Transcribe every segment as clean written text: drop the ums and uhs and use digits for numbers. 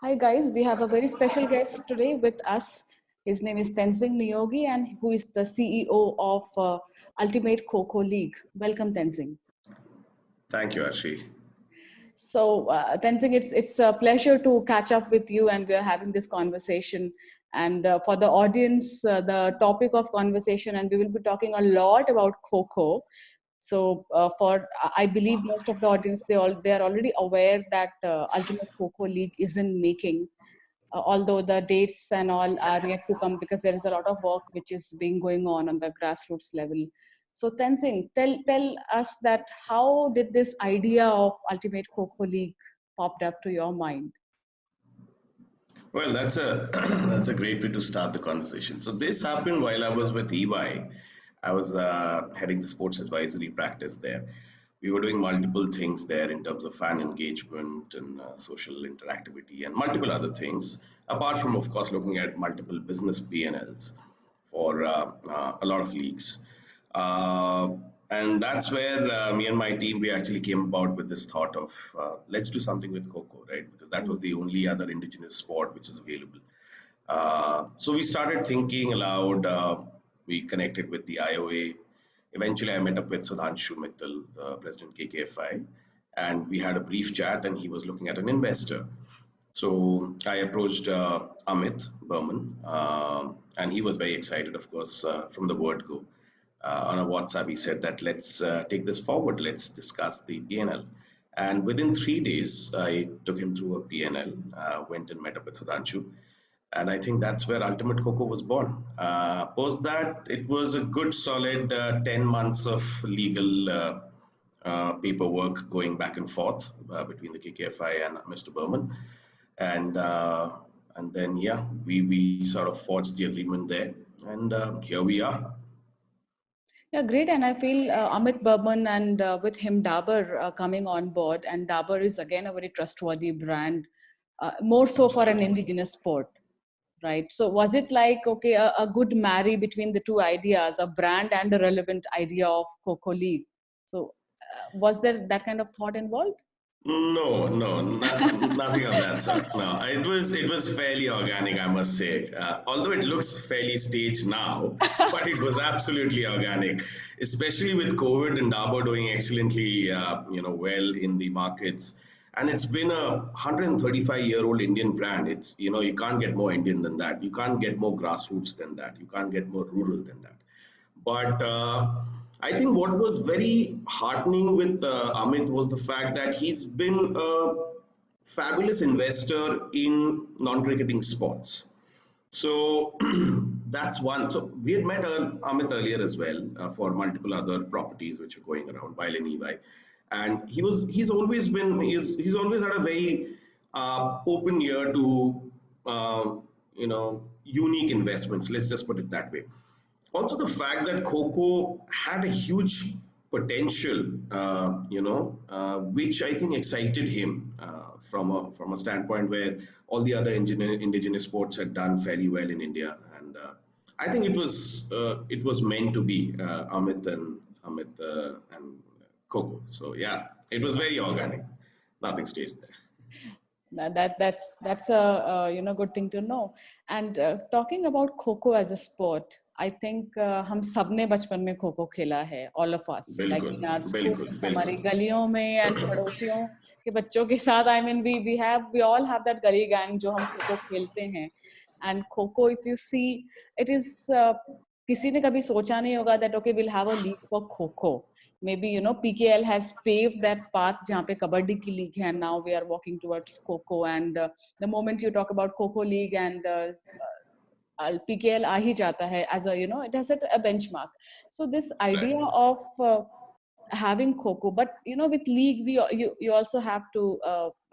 Hi guys, we have a very special guest today with us. His name is Tenzing Niyogi and who is the CEO of Ultimate Coco League. Welcome Tenzing. Thank you, Arshi. So Tenzing, it's a pleasure to catch up with you and we're having this conversation. And for the audience, the topic of conversation, and we will be talking a lot about Coco. So I believe most of the audience, they are already aware that Ultimate Coco League is in making. Although the dates and all are yet to come because there is a lot of work which is being going on the grassroots level. So Tenzing, tell us that how did this idea of Ultimate Coco League popped up to your mind? Well, that's a that's a great way to start the conversation. So this happened while I was with EY. I was heading the sports advisory practice there. We were doing multiple things there in terms of fan engagement and social interactivity and multiple other things. Apart from, of course, looking at multiple business P&Ls for a lot of leagues. Uh, and that's where me and my team we actually came about with this thought of let's do something with coco, right? Because that was the only other indigenous sport which is available. So we started thinking aloud. We connected with the IOA. Eventually, I met up with Sudhanshu Mittal, President KKFI, and we had a brief chat. And he was looking at an investor. So I approached Amit Berman, and he was very excited, of course, from the word go. On a WhatsApp, he said that let's take this forward, let's discuss the PNL. And within 3 days, I took him through a PNL, went and met up with Sudhanshu. And I think that's where Ultimate Coco was born. Post that, it was a good solid 10 months of legal paperwork going back and forth between the KKFI and Mr. Berman and and then yeah, we sort of forged the agreement there, and here we are. Yeah, great. And I feel Amit Burman and with him Dabur coming on board, and Dabur is again a very trustworthy brand, more so for an Absolutely. indigenous sport, right? So was it like, okay, a good marry between the two ideas, a brand and a relevant idea of Coco League? So was there that kind of thought involved? No, no, nothing of that sort. No, it was fairly organic, I must say. Although it looks fairly staged now, but it was absolutely organic. Especially with COVID and Dabur doing excellently, well in the markets. And it's been a 135-year-old Indian brand. It's you can't get more Indian than that. You can't get more grassroots than that. You can't get more rural than that. But I think what was very heartening with Amit was the fact that he's been a fabulous investor in non-cricketing sports. So that's one. So we had met Amit earlier as well for multiple other properties which are going around while in EY, and he's always had a very open ear to unique investments. Let's just put it that way. Also, the fact that Coco had a huge potential, which I think excited him from a standpoint where all the other indigenous sports had done fairly well in India, and I think it was meant to be Amit and Coco. So yeah, it was very organic. Nothing stays there. That's a good thing to know. And talking about kho kho as a sport, I think हम सबने बचपन में खो खो खेला है, all of us, like बिल्कुल in our बिल्कुल schools, हमारी बिल्कुल. गलियों में and पड़ोसियों के बच्चों के साथ. I mean, we all have that गली gang जो हम खो खो खेलते हैं. And kho kho, if you see, it is किसी ने कभी सोचा नहीं होगा that okay, we'll have a league for kho kho. Maybe PKL has paved that path जहाँ पे कबड्डी की league है, and now we are walking towards Coco. And the moment you talk about Coco League and PKL आ ही जाता है as a it has set a benchmark. So this Right. idea of having Coco, but with league you also have to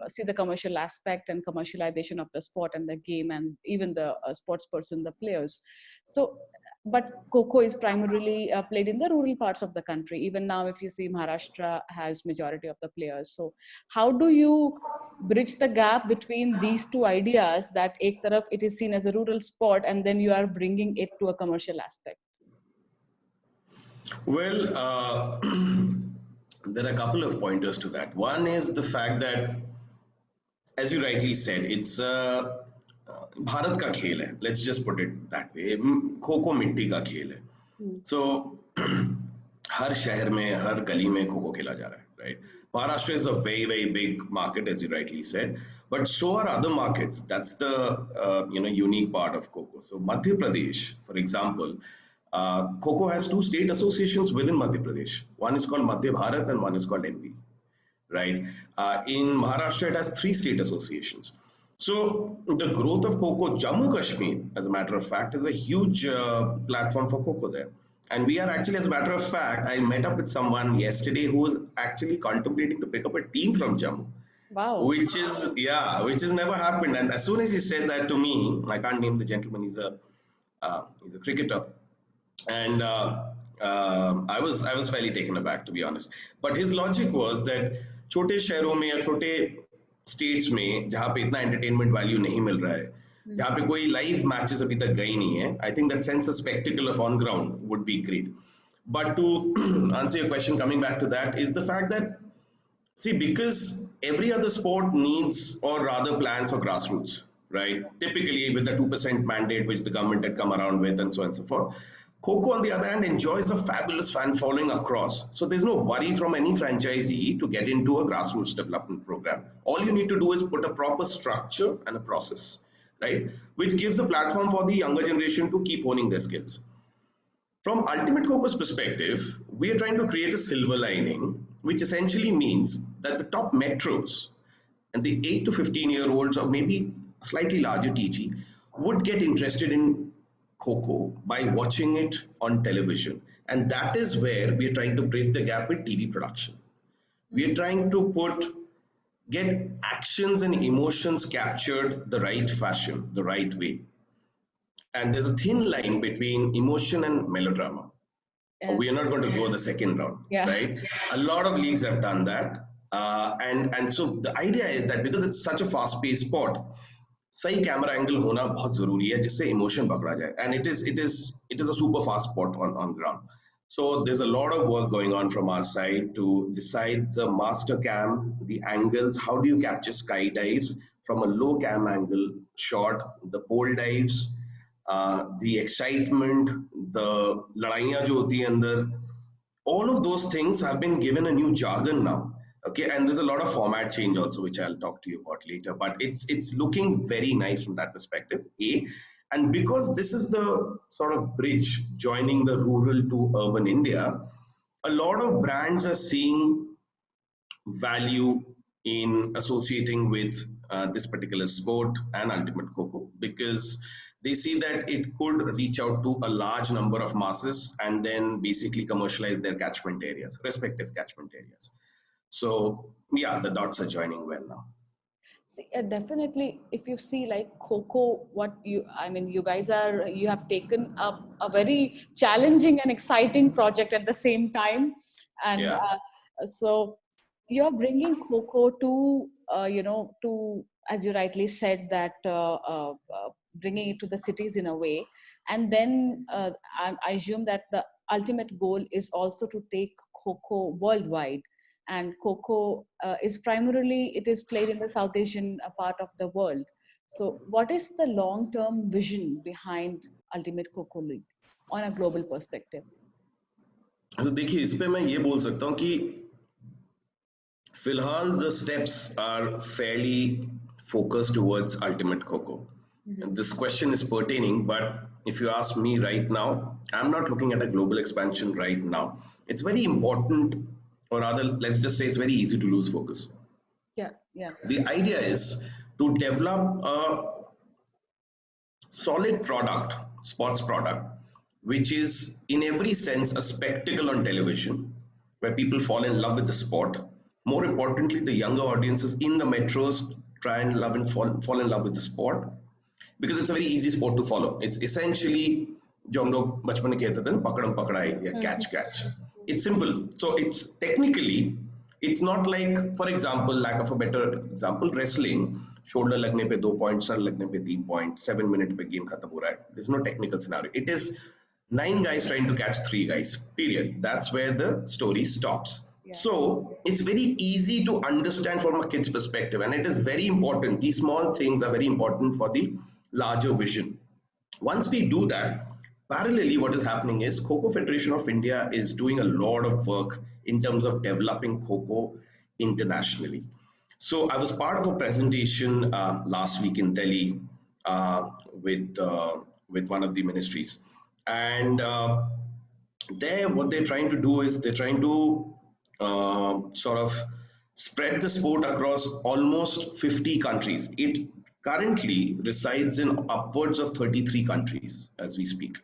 see the commercial aspect and commercialization of the sport and the game and even the sports person, the players. So but Coco is primarily played in the rural parts of the country. Even now, if you see, Maharashtra has majority of the players. So how do you bridge the gap between these two ideas, that ek taraf it is seen as a rural sport and then you are bringing it to a commercial aspect? Well, there are a couple of pointers to that. One is the fact that as you rightly said, it's Bharat का खेल है. Let's just put it that way. Kho kho मिट्टी का खेल है. Hmm. So हर शहर में हर गली में खो खो खेला जा रहा है, right? Maharashtra is a very very big market, as you rightly said, but so are other markets. That's the unique part of Kho. So Madhya Pradesh, for example, Kho has two state associations within Madhya Pradesh. One is called Madhya Bharat and one is called MP, right? In Maharashtra, it has three state associations. So the growth of Kho, Jammu Kashmir, as a matter of fact, is a huge platform for Kho there. And we are actually, as a matter of fact, I met up with someone yesterday who was actually contemplating to pick up a team from Jammu, Wow. which has never happened. And as soon as he said that to me, I can't name the gentleman. He's a cricketer, and I was fairly taken aback, to be honest. But his logic was that छोटे शहरों में या छोटे states में जहाँ पे इतना entertainment value नहीं मिल रहा है, जहाँ पे कोई लाइव मैचेस अभी तक गई नहीं है, I think that sense a spectacle of on ground would be great. But to answer your question, coming back to that, is the fact that, see, because every other sport needs, or rather plans for grassroots, right? Typically with the 2% mandate which the government had come around with and so on and so forth. Kho, on the other hand, enjoys a fabulous fan following across. So there's no worry from any franchisee to get into a grassroots development program. All you need to do is put a proper structure and a process, right? Which gives a platform for the younger generation to keep honing their skills. From Ultimate Coco's perspective, we are trying to create a silver lining, which essentially means that the top metros and the 8 to 15-year-olds, or maybe slightly larger TG, would get interested in Coco by watching it on television. And that is where we are trying to bridge the gap with TV production. We are trying to get actions and emotions captured the right fashion, the right way. And there's a thin line between emotion and melodrama. Yeah. We are not going to go the second round, Yeah. right? A lot of leagues have done that. And so the idea is that because it's such a fast-paced sport, सही camera angle होना बहुत जरूरी है जिससे emotion पकड़ा जाए. And it is a super fast sport on ground. So there's a lot of work going on from our side to decide the master cam, the angles, how do you capture skydives from a low cam angle shot, the pole dives, the excitement, the लड़ाइयाँ जो होती है अंदर, all of those things have been given a new jargon now. Okay, and there's a lot of format change also, which I'll talk to you about later. But it's looking very nice from that perspective. And because this is the sort of bridge joining the rural to urban India, a lot of brands are seeing value in associating with this particular sport and Ultimate Coco because they see that it could reach out to a large number of masses and then basically commercialize their catchment areas, respective catchment areas. So yeah, the dots are joining well now. See, definitely, if you see like Coco, you have taken up a very challenging and exciting project at the same time. And Yeah. So you're bringing Coco to, as you rightly said, that bringing it to the cities in a way. And then I assume that the ultimate goal is also to take Coco worldwide. And Coco is played in the South Asian part of the world. So what is the long-term vision behind Ultimate Coco League on a global perspective? तो देखिए इस पे मैं ये बोल सकता हूँ कि फिलहाल the steps are fairly focused towards Ultimate Coco. And this question is pertaining, but if you ask me right now, I'm not looking at a global expansion right now. It's very important, or rather, let's just say it's very easy to lose focus. Yeah. The idea is to develop a solid product, sports product, which is in every sense a spectacle on television, where people fall in love with the sport. More importantly, the younger audiences in the metros try and fall in love with the sport because it's a very easy sport to follow. It's essentially जो हम लोग बचपन में कहते थे ना पकड़म पकड़ाई या catch. It's simple. So it's technically, it's not like, for example, lack of a better example, wrestling. Shoulder लगने पे 2 points, सर लगने पे 3 points, 7 minutes पे game खत्म हो रहा है. There's no technical scenario. It is 9 guys trying to catch 3 guys. Period. That's where the story stops. Yeah. So it's very easy to understand from a kid's perspective, and it is very important. These small things are very important for the larger vision. Once we do that, parallelly, what is happening is Kho Federation of India is doing a lot of work in terms of developing Kho internationally. So I was part of a presentation last week in Delhi uh, with one of the ministries, and there what they're trying to do is they're trying to sort of spread the sport across almost 50 countries. It currently resides in upwards of 33 countries as we speak.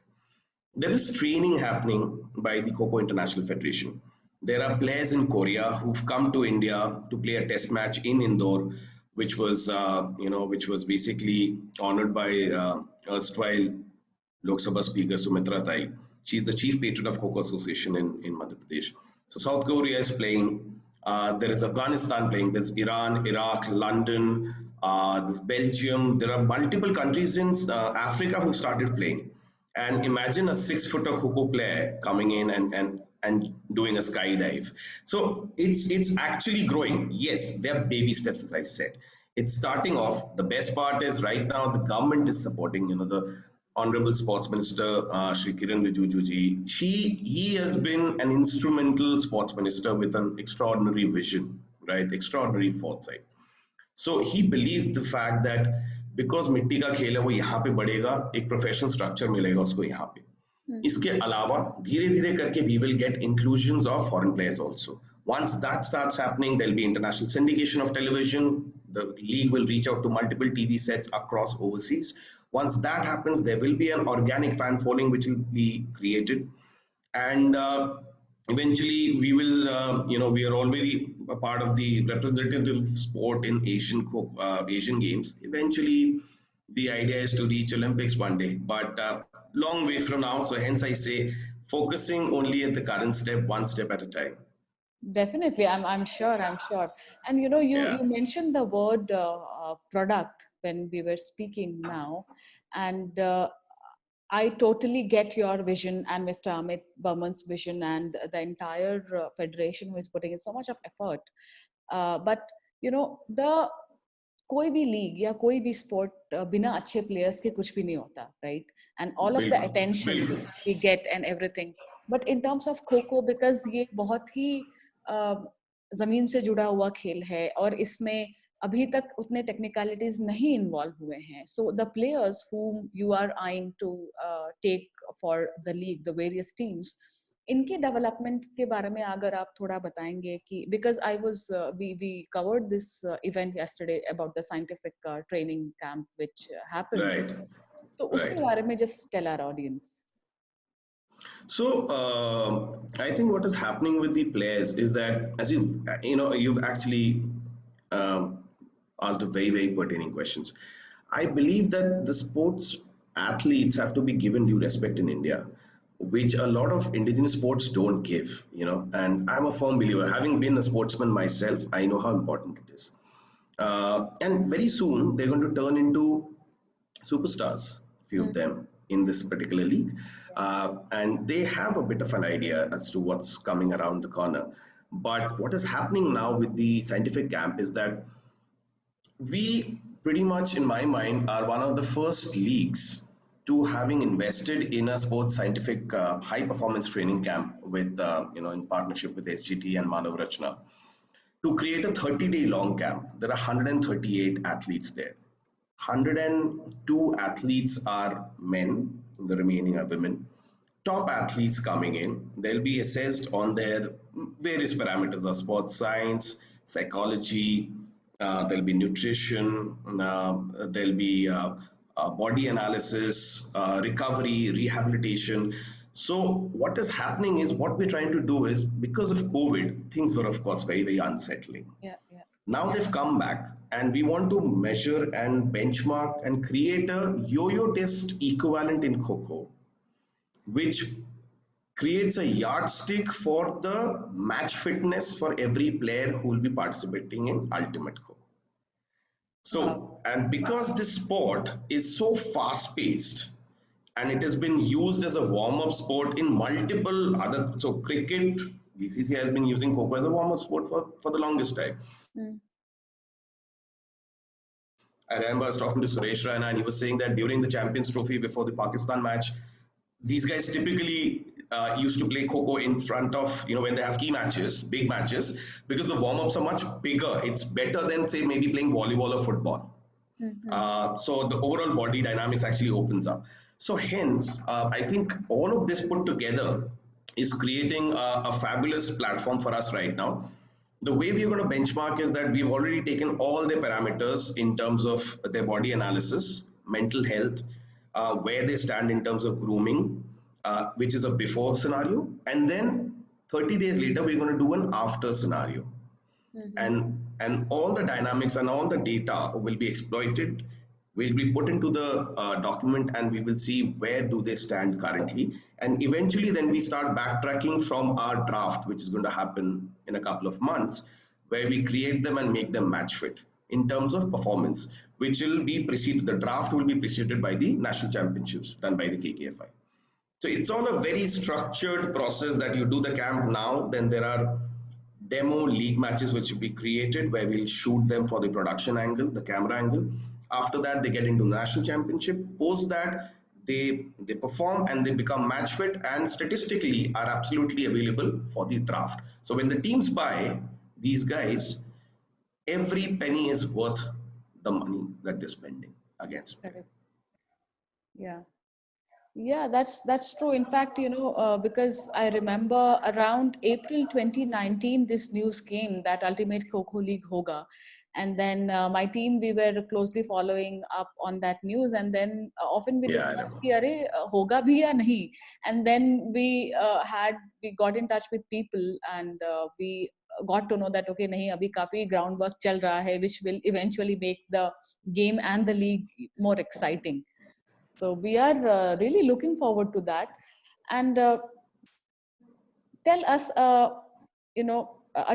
There is training happening by the Kho International Federation. There are players in Korea who've come to India to play a test match in Indore, which was basically honored by erstwhile Lok Sabha Speaker Sumitra Tai. She's the chief patron of Kho Association in Madhya Pradesh. So South Korea is playing. There is Afghanistan playing. There's Iran, Iraq, London. There's Belgium. There are multiple countries in Africa who started playing. And imagine a 6 footer Kho player coming in and doing a skydive. So it's actually growing. Yes, there are baby steps, as I said. It's starting off. The best part is right now the government is supporting. The Honorable Sports Minister Shri Kiran Rijiju ji. He has been an instrumental sports minister with an extraordinary vision, right? Extraordinary foresight. So he believes the fact that because मिट्टी का खेल है वो यहाँ पे बढ़ेगा, एक professional structure मिलेगा उसको यहाँ पे. इसके अलावा धीरे धीरे करके we will get inclusions of foreign players also. Once that starts happening, there'll be international syndication of television. The league will reach out to multiple TV sets across overseas. Once that happens, there will be an organic fan following which will be created, and eventually we will we are already a part of the representative sport in Asian games. Eventually the idea is to reach Olympics one day, but long way from now. So hence I say focusing only at the current step, one step at a time. Definitely, I'm sure, I'm sure. And you know, Yeah, you mentioned the word product when we were speaking now, and I totally get your vision and Mr. Amit Burman's vision and the entire federation who is putting in so much of effort. But you know, the कोई भी league या कोई भी sport बिना अच्छे players के कुछ भी नहीं होता, right? And all of the बिल्कुल अटेंशन बिल्कुल. We get and everything, but in terms of kho kho, because ये बहुत ही जमीन से जुड़ा हुआ खेल है और इसमें अभी तक उतने टेक्निकलिटीज नहीं इन्वॉल्व हुए हैं. So the players whom you are eyeing to take for the league, the various teams, इनके डेवलपमेंट के बारे में अगर आप थोड़ा बताएंगे कि because I was we covered this event yesterday about the scientific training camp which happened, Right, तो उसके right. बारे में just tell our audience. So I think what is happening with the players is that as you've actually um, asked a very pertaining questions. I believe that the sports athletes have to be given due respect in India, which a lot of indigenous sports don't give. And I'm a firm believer. Having been a sportsman myself, I know how important it is. And very soon they're going to turn into superstars, few of them in this particular league, and they have a bit of an idea as to what's coming around the corner. But what is happening now with the scientific camp is that we pretty much, in my mind, are one of the first leagues to having invested in a sports scientific high performance training camp with in partnership with SGT and Manav Rachna to create a 30-day long camp. There are 138 athletes there. 102 athletes are men, the remaining are women. Top athletes coming in, they'll be assessed on their various parameters of sports science, psychology, there'll be nutrition, there'll be body analysis, recovery, rehabilitation. So what is happening is what we're trying to do is because of COVID, things were of course very unsettling. Yeah, yeah. Now they've come back and we want to measure and benchmark and create a yo-yo test equivalent in Kho, which creates a yardstick for the match fitness for every player who will be participating in Ultimate Kho. Wow. So, and because this sport is so fast paced and it has been used as a warm up sport in multiple other, so cricket, BCCI has been using Kho as a warm-up sport for the longest time. Mm. I remember I was talking to Suresh Raina and he was saying that during the Champions Trophy before the Pakistan match, these guys typically used to play Kho in front of, when they have key matches, big matches, because the warm-ups are much bigger. It's better than, say, maybe playing volleyball or football. Mm-hmm. So the overall body dynamics actually opens up. So hence, I think all of this put together is creating a fabulous platform for us right now. The way we're going to benchmark is that we've already taken all their parameters in terms of their body analysis, mental health, where they stand in terms of grooming, which is a before scenario, and then 30 days later we're going to do an after scenario, Mm-hmm. and all the dynamics and all the data will be exploited, will be put into the document, and we will see where do they stand currently, and eventually then we start backtracking from our draft, which is going to happen in a couple of months, where we create them and make them match fit in terms of performance, which will be preceded, the draft will be preceded by the national championships done by the KKFI. So it's all a very structured process that you do the camp now, then there are demo league matches which will be created where we'll shoot them for the production angle, the camera angle. After that, they get into national championship. Post that, they perform and they become match fit and statistically are absolutely available for the draft. So when the teams buy these guys, every penny is worth the money that they're spending against play. Correct. Yeah. Yeah, that's true. In fact, because I remember around April 2019, this news came that Ultimate Kho League hoga, and then my team, we were closely following up on that news, and then often we Yeah, I discussed know. कि अरे होगा भी या नहीं, and then we got in touch with people, and we got to know that okay नहीं अभी काफी groundwork चल रहा है, which will eventually make the game and the league more exciting. So we are really looking forward to that. And tell us, a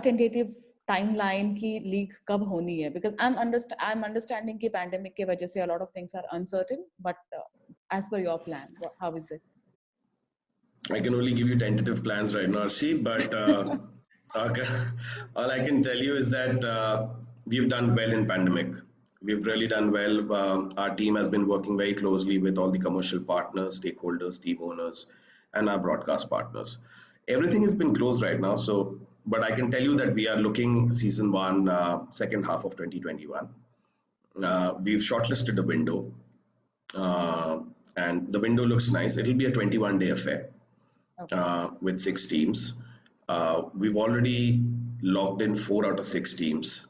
tentative timeline ki league kab honi hai, because I'm understanding ki pandemic ke wajah se a lot of things are uncertain. But as per your plan, how is it? I can only give you tentative plans right now, Arshi, but okay, all I can tell you is that we've done well in pandemic. We've really done well. Our team has been working very closely with all the commercial partners, stakeholders, team owners, and our broadcast partners. Everything has been closed right now, so but I can tell you that we are looking season one, second half of 2021. We've shortlisted a window, uh, and the window looks nice. It'll be a 21-day affair Okay. with 6 teams. We've already logged in 4 out of 6 teams.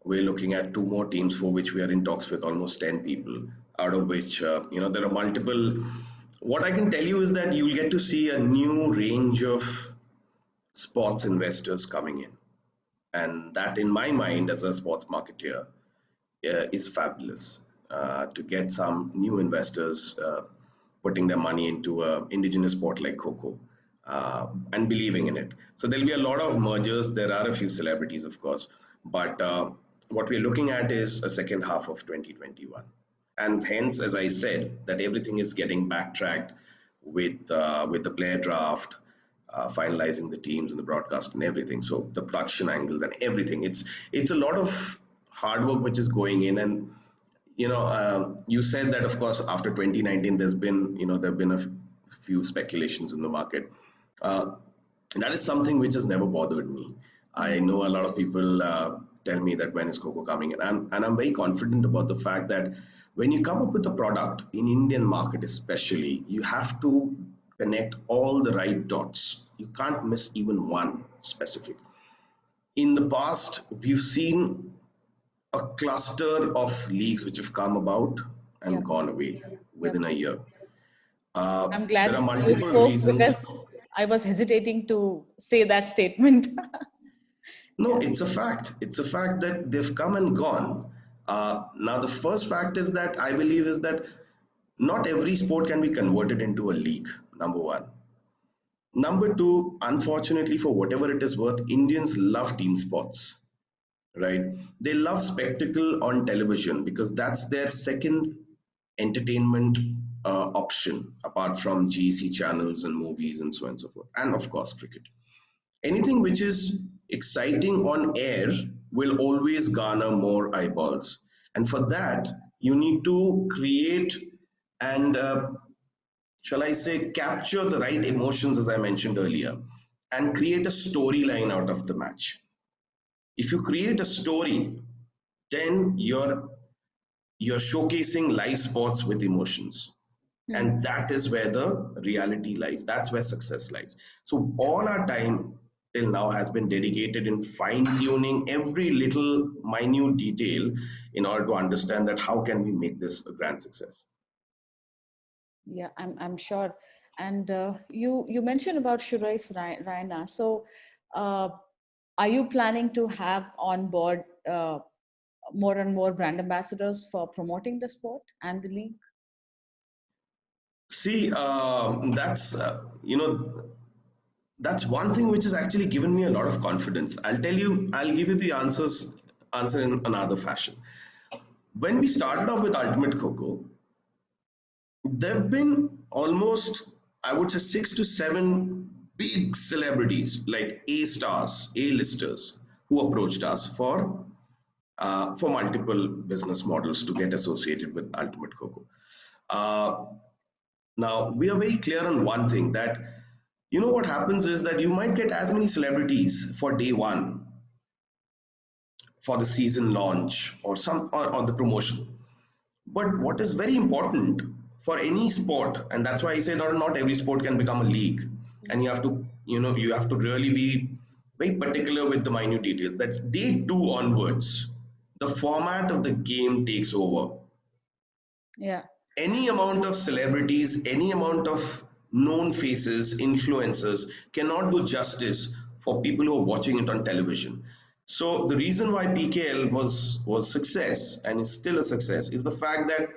We're looking at 2 more teams for which we are in talks with almost 10 people, out of which, there are multiple. What I can tell you is that you'll get to see a new range of sports investors coming in. And that, in my mind, as a sports marketeer, is fabulous to get some new investors putting their money into an indigenous sport like Coco and believing in it. So there'll be a lot of mergers. There are a few celebrities, of course, but what we're looking at is a second half of 2021. And hence, as I said, that everything is getting backtracked with the player draft, finalizing the teams and the broadcast and everything. So the production angle and everything. It's a lot of hard work which is going in, and you said that of course after 2019 there've been few speculations in the market. Uh, that is something which has never bothered me. I know a lot of people tell me that when is Coco coming, and I'm very confident about the fact that when you come up with a product in Indian market especially, you have to connect all the right dots. You can't miss even one specific. In the past, we've seen a cluster of leagues which have come about Yeah. and gone away Yeah. within a year. I'm There are glad you multiple spoke reasons. because I was hesitating to say that statement. No, Yeah. it's a fact. It's a fact that they've come and gone. Now, the first fact is that I believe is that not every sport can be converted into a league, number one. Number two, unfortunately, for whatever it is worth, Indians love team sports, right? They love spectacle on television because that's their second entertainment option apart from GEC channels and movies and so on and so forth, and of course, cricket. Anything which is exciting on air will always garner more eyeballs. And for that, you need to create and, shall I say, capture the right emotions, as I mentioned earlier, and create a storyline out of the match. If you create a story, then you're showcasing live sports with emotions, Hmm. and that is where the reality lies, that's where success lies. So Yeah. all our time till now has been dedicated in fine tuning every little minute detail in order to understand that how can we make this a grand success. Yeah, I'm sure. And you mentioned about Shurais Raina. So, uh, are you planning to have on board more and more brand ambassadors for promoting the sport and the league? See, that's that's one thing which has actually given me a lot of confidence. I'll give you the answer in another fashion. When we started off with Ultimate Coco, there have been almost, I would say, 6 to 7 big celebrities like A stars, A listers, who approached us for multiple business models to get associated with Ultimate Coco. Uh, Now, we are very clear on one thing, that what happens is that you might get as many celebrities for day one, for the season launch, or the promotion. But what is very important for any sport, and that's why I say not every sport can become a league, and you have to really be very particular with the minute details. That's day two onwards. The format of the game takes over. Yeah. Any amount of celebrities, any amount of known faces, influencers cannot do justice for people who are watching it on television. So the reason why PKL was success and is still a success is the fact that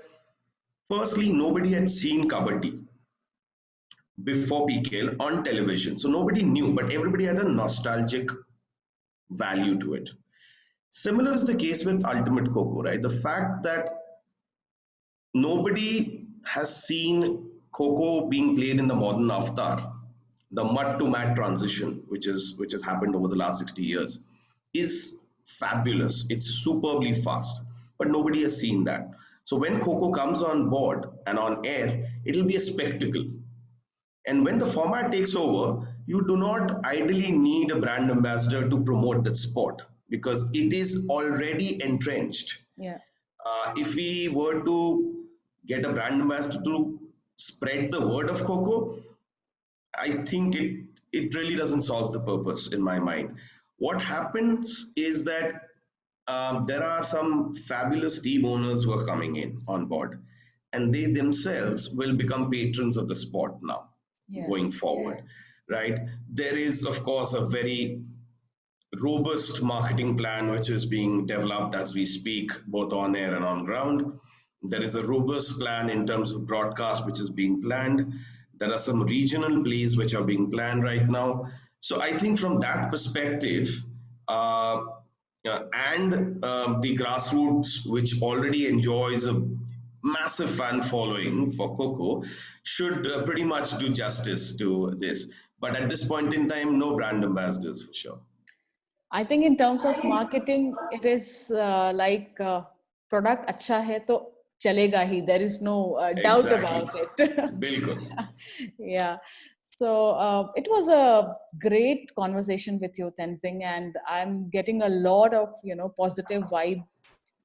firstly nobody had seen Kabaddi before PKL on television. So nobody knew, but everybody had a nostalgic value to it. Similar is the case with Ultimate Coco, right? The fact that nobody has seen Coco being played in the modern avatar, the mud to mat transition, which has happened over the last 60 years, is fabulous. It's superbly fast, but nobody has seen that. So when Coco comes on board and on air, it'll be a spectacle. And when the format takes over, you do not ideally need a brand ambassador to promote that sport because it is already entrenched. Yeah. If we were to get a brand ambassador to spread the word of Coco, I think it really doesn't solve the purpose in my mind. What happens is that there are some fabulous team owners who are coming in on board, and they themselves will become patrons of the sport now Yeah. going forward, right? There is, of course, a very robust marketing plan which is being developed as we speak, both on air and on ground. There is a robust plan in terms of broadcast which is being planned. There are some regional plays which are being planned right now. So I think from that perspective, uh, and the grassroots, which already enjoys a massive fan following for Coco, should pretty much do justice to this. But at this point in time, no brand ambassadors for sure. I think in terms of marketing, it is like product अच्छा है तो चलेगा ही. There is no doubt Exactly. about it. Bilkul. Yeah. So it was a great conversation with you, Tenzing, and I'm getting a lot of positive vibe.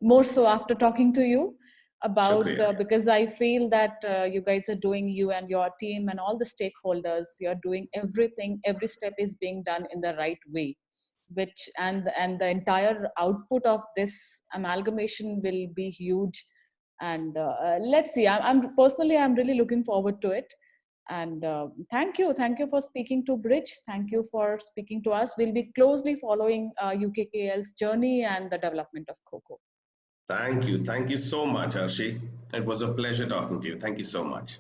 More so after talking to you about Shukriya. because I feel that you guys are doing, you and your team and all the stakeholders, you're doing everything. Every step is being done in the right way, which and the entire output of this amalgamation will be huge. And let's see, I'm personally, I'm really looking forward to it. And thank you for speaking to Bridge. Thank you for speaking to us. We'll be closely following UKKL's journey and the development of Coco. Thank you. Thank you so much, Arshi. It was a pleasure talking to you. Thank you so much.